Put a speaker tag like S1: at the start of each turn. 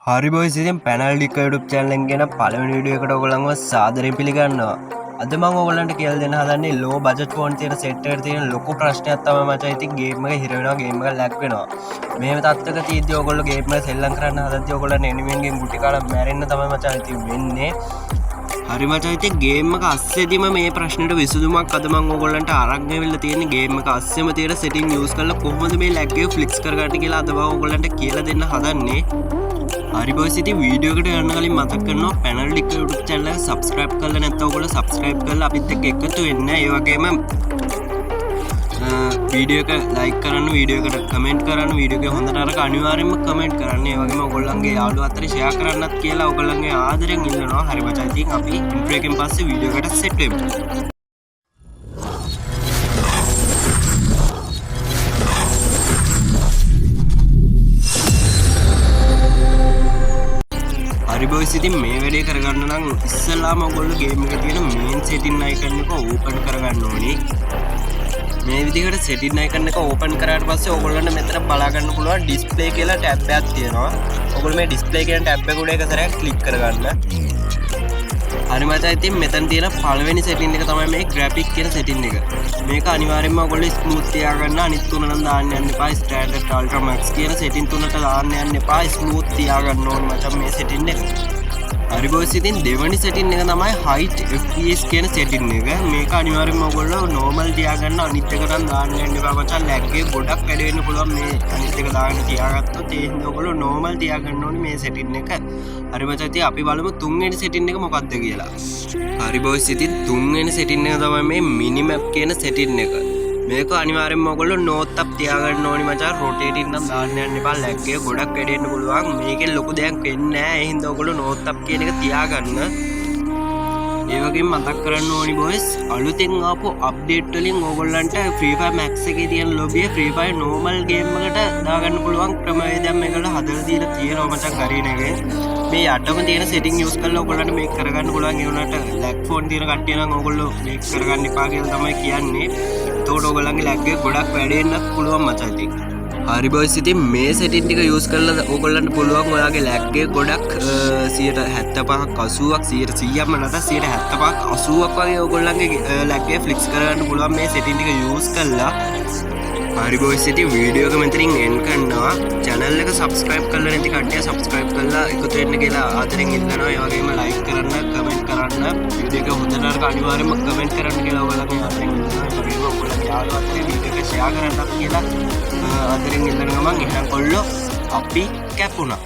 S1: හරි බොයිස් ඉතින් panel ඩික් YouTube channel එකෙන් ගෙන පළවෙනි වීඩියෝ එකට ඔයගොල්ලන්ව සාදරයෙන් පිළිගන්නවා. අද මම ඔයගොල්ලන්ට කියලා දෙන්න හදන්නේ low budget phone තියෙන set එකට තියෙන ලොකු ප්‍රශ්නයක් තමයි මචං. ඉතින් game එක හිර වෙනවා, game එක lag වෙනවා. මේ තත්ත්වයක තියෙද්දි ඔයගොල්ලෝ game එක සෙල්ලම් කරන්න හදද්දි ඔයගොල්ලන් enemy ගෙන් ගුටි කාලා මැරෙන්න තමයි මචං ඉතින් වෙන්නේ. හරි මචං ඉතින් game එක අස්සෙදිම මේ ප්‍රශ්නෙට විසඳුමක් අද මම ඔයගොල්ලන්ට අරන් ඇවිල්ලා තියෙන්නේ. game එක අස්සෙම තියෙන setting use කරලා කොහොමද මේ lag එක fix කරගන්න කියලා අද මම ඔයගොල්ලන්ට කියලා දෙන්න හදන්නේ. හරි බොයිස් ඉතින් වීඩියෝ එකට යන්න කලින් මතක් කරනවා පැනල් ඩික් YouTube channel එක subscribe කරලා නැත්නම් ඔයගොල්ලෝ subscribe කරලා අපිත් එක්ක එකතු වෙන්න. ඒ වගේම වීඩියෝ එක like කරන්න, වීඩියෝ එකට comment කරන්න, වීඩියෝ එක හොඳට අරක අනිවාර්යෙන්ම comment කරන්න. ඒ වගේම ඔයගොල්ලන්ගේ යාළුවෝ අතර share කරන්නත් කියලා ඔයගොල්ලන්ගේ ආදරෙන් ඉල්ලනවා. හරි මචං ඉතින් අපි intro එකෙන් පස්සේ වීඩියෝ එකට set වෙමු. හරි බොයිස් ඉතින් මේ වැඩේ කරගන්න නම් ඉස්සෙල්ලාම ඔයගොල්ලෝ ගේම් එකේ තියෙන මේන් සෙටින් අයිකන් එක ඕපන් කරගන්න ඕනේ. මේ විදිහට සෙටින් අයිකන් එක ඕපන් කරාට පස්සේ ඔයගොල්ලන්ට මෙතන බලා ගන්න පුළුවන් ඩිස්ප්ලේ කියලා ටැබ් එකක් තියෙනවා. ඔයගොල්ලෝ මේ ඩිස්ප්ලේ කියන ටැබ් එක උඩ එක සැරයක් ක්ලික් කරගන්න. හරි මචං ඉතින් මෙතන තියෙන පළවෙනි සෙටින් එක තමයි මේ graphic කියන සෙටින් එක. මේක අනිවාර්යයෙන්ම ඔයගොල්ලෝ ස්මූත් තියාගන්න. අනිත් තුන නම් දාන්න යන්න එපා. ස්ටෑන්ඩඩ් අල්ට්‍රා මැක්ස් කියන සෙටින් තුනට දාන්න යන්න එපා. ස්මූත් තියාගන්න ඕනේ මචං මේ සෙටින් එක. හරි බොයිස් ඉතින් දෙවෙනි සෙටින් එක තමයි height fps කියන සෙටින් එක. මේක අනිවාර්යයෙන්ම ඔයගොල්ලෝ normal තියාගන්න. අනිත් එක නම් දාන්න යන්න එපා මචං. lag එක ගොඩක් වැඩි වෙන්න පුළුවන් මේ අනිත් එක දාගෙන තියාගත්තොත්. ඒ හින්දා ඔයගොල්ලෝ normal තියාගන්න ඕනේ මේ සෙටින් එක. හරි මචං ඉතින් අපි බලමු තුන්වෙනි සෙටින් එක මොකක්ද කියලා. හරි බොයිස් ඉතින් තුන්වෙනි සෙටින් එක තමයි මේ minimap කියන සෙටින් එක. මේක අනිවාර්යෙන්ම ඔයගොල්ලෝ note up තියාගන්න ඕනි මචං. rotating නම් දාන්න යන්න එපා. lag එක ගොඩක් වැඩි වෙන්න පුළුවන්. මේකෙන් ලොකු දෙයක් වෙන්නේ නැහැ. ඒ හින්දා ඔයගොල්ලෝ note up කියන එක තියාගන්න. ඒ වගේම මතක් කරන්න ඕනි බොයිස් අලුතෙන් ආපු අප්ඩේට් වලින් ඕගොල්ලන්ට Free Fire Max එකේ තියෙන ලොබිය Free Fire normal game එකට දාගන්න පුළුවන් ක්‍රමවේදයක් මේකට හදලා දීලා තියෙනවා මචං ගරීන එකේ. මේ යටම තියෙන setting use කරලා ඔයගොල්ලන්ට මේක කරගන්න පුළුවන්. ඒ වුණාට lag phone තියෙන කට්ටිය නම් ඔයගොල්ලෝ මේක කරගන්න එපා කියලා තමයි කියන්නේ. එතකොට ඔයගොල්ලන්ගේ lag එක ගොඩක් වැඩි වෙන්නත් පුළුවන් මචං ඉතින්. හරි බොයිස් ඉතින් මේ setting ටික use කරලා ඔයගොල්ලන්ට පුළුවන් ඔයාගේ lag එක ගොඩක් 75ක් 80ක් 100ක්ම නැත්නම් 75ක් 80ක් වගේ ඔයගොල්ලන්ගේ lag එක fix කරගන්න පුළුවන් මේ setting ටික use කරලා. හරි බොයිස් ඉතින් වීඩියෝ එක මෙතනින් end කරනවා. channel එක subscribe කරලා නැති කට්ටිය subscribe කරලා එකතු වෙන්න කියලා ආදරෙන් ඉල්ලනවා. ඒ වගේම like කරන්න, comment කරන්න, වීඩියෝ එක හොඳට අරක අනිවාර්යෙන්ම comment කරන්න කියලා ඔයගොල්ලන්ගේ ආදරෙන් ඉල්ලනවා. ඒ වගේම ඔයගොල්ලන්ගේ යාළුවෝ අතරේ වීඩියෝ එක share කරන්නත් කියලා ආදරෙන් ඉල්ලන ගමන් එහෙනම් කොල්ලෝ අපි කැපුණා.